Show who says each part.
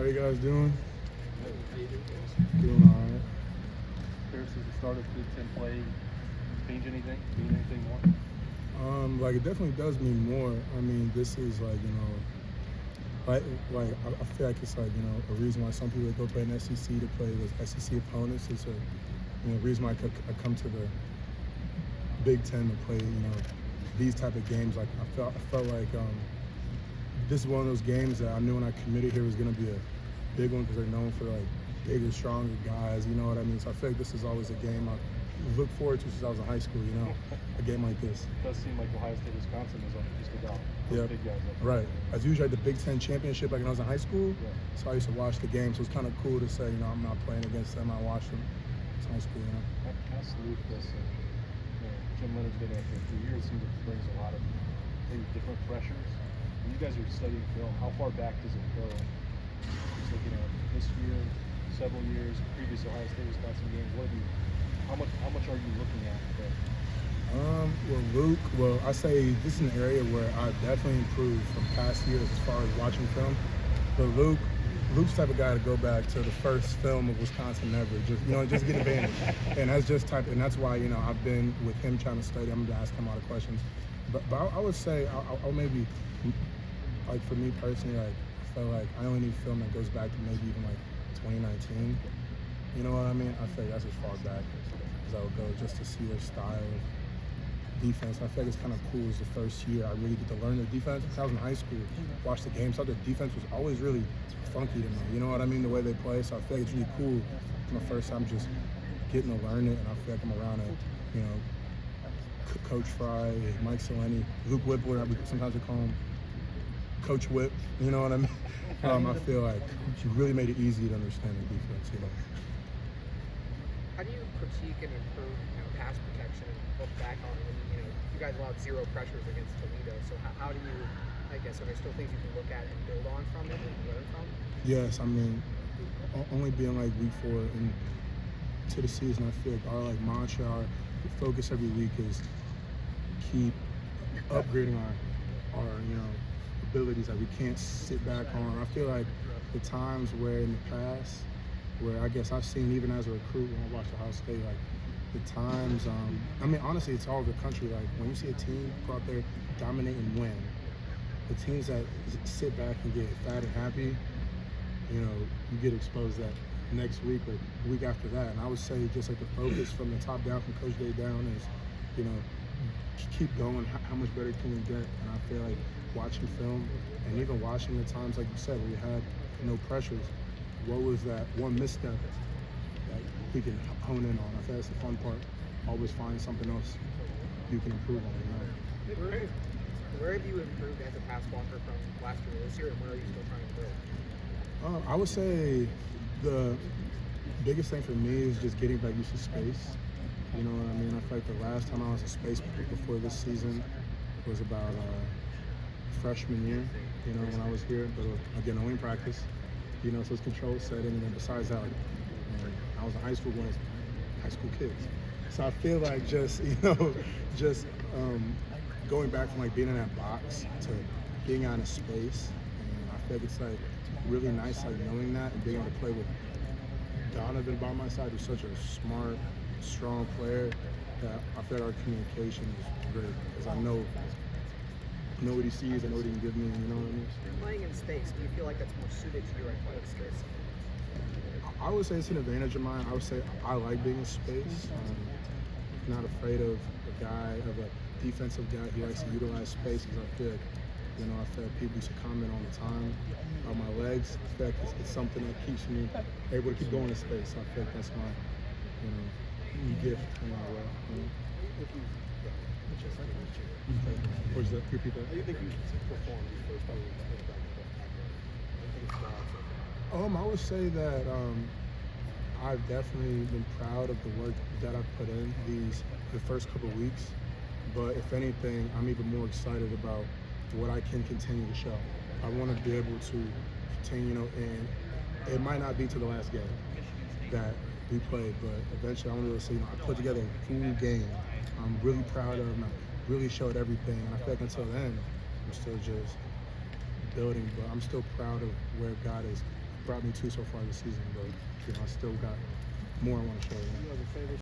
Speaker 1: How you guys doing?
Speaker 2: How you doing, guys?
Speaker 1: Doing all right.
Speaker 2: Compared to the start of Big Ten play, change anything? Mean anything more?
Speaker 1: Like it definitely does mean more. I mean, this is like I feel like it's like a reason why some people go play an SEC to play with SEC opponents. It's a reason why I come to the Big Ten to play these type of games. Like I felt like this is one of those games that I knew when I committed here was going to be a big one because they're known for like bigger, stronger guys. You know what I mean? So I feel like this is always a game I look forward to since I was in high school. A game like this.
Speaker 2: It does seem like Ohio State, Wisconsin is just about those big guys.
Speaker 1: Right. I was usually at the Big Ten championship like when I was in high school.
Speaker 2: Yeah.
Speaker 1: So I used to watch the game. So it's kind of cool to say, I'm not playing against them. I watched them since high school.
Speaker 2: I salute this. Jim Leonard's been there for a few years. Seems like it brings a lot of maybe different pressures. When you guys are studying film, how far back does it go? Just looking at this year, several years, previous Ohio State, Wisconsin games. How much are you looking at there?
Speaker 1: I say this is an area where I've definitely improved from past years as far as watching film. But Luke's the type of guy to go back to the first film of Wisconsin ever, just get advantage. And that's why I've been with him trying to study. I'm gonna ask him a lot of questions. But I would say I'll maybe, like for me personally, like I feel like I only need film that goes back to maybe even like 2019. You know what I mean? I feel like that's as far back as I would go, just to see their style of defense. I feel like it's kind of cool. It's the first year I really get to learn their defense. Because I was in high school, watched the games, thought their defense was always really funky to me. You know what I mean? The way they play. So I feel like it's really cool. It's my first time just getting to learn it, and I feel like I'm around it. Coach Fry, Mike Soleni, Luke Whippler. Sometimes we call him Coach Whip. You know what I mean? I feel like he really made it easy to understand the defense.
Speaker 3: How do you critique and improve pass protection and look back on it? And, you guys allowed 0 pressures against Toledo. So how do you, I guess, are there still things you can look at and build on from it and learn from?
Speaker 1: Yes, I mean, only being like week 4 into the season, I feel like our mantra, our focus every week is keep upgrading our abilities that we can't sit back on. I feel like the times where in the past, where I guess I've seen even as a recruit when I watched Ohio State, like the times, I mean, honestly, it's all over the country. Like when you see a team go out there, dominate and win, the teams that sit back and get fat and happy, you get exposed that next week or the week after that. And I would say just like the focus from the top down, from Coach Day down is, keep going. How much better can we get? And I feel like watching film and even watching the times, like you said, where we had no pressures, what was that one misstep that we can hone in on? I think that's the fun part. Always find something else you can improve on.
Speaker 3: Where have you improved as a pass blocker from last year to this year, and where are you still trying to build?
Speaker 1: I would say the biggest thing for me is just getting back used to space. You know what I mean? I feel like the last time I was in space before this season was about freshman year, when I was here. But again, only in practice, so it's controlled setting. And then besides that, I was in high school with high school kids. So I feel like just going back from like being in that box to being out of space. And I feel like it's like really nice like knowing that and being able to play with Donovan by my side, who's such a smart, strong player, that I feel like our communication is great because I know what he sees, I know what he can give me, you know what I mean?
Speaker 3: Playing in space, do you feel like that's more suited to your athletic skills?
Speaker 1: I would say it's an advantage of mine. I would say I like being in space. Not afraid of a defensive guy who likes to utilize space because I feel like people used to comment all the time on my legs. I feel like it's something that keeps me able to keep going in space. So I feel like that's my, gift in my way. What is that? Repeat that.
Speaker 2: How do you think you performed your first time?
Speaker 1: I would say that I've definitely been proud of the work that I've put in the first couple of weeks. But if anything, I'm even more excited about what I can continue to show. I want to be able to continue, and it might not be to the last game that we played, but eventually I want to say, I put together a full game. I'm really proud of, and I really showed everything. And I feel like until then, I'm still just building, but I'm still proud of where God has brought me to so far this season, but I still got more I want to show.
Speaker 4: You have a favorite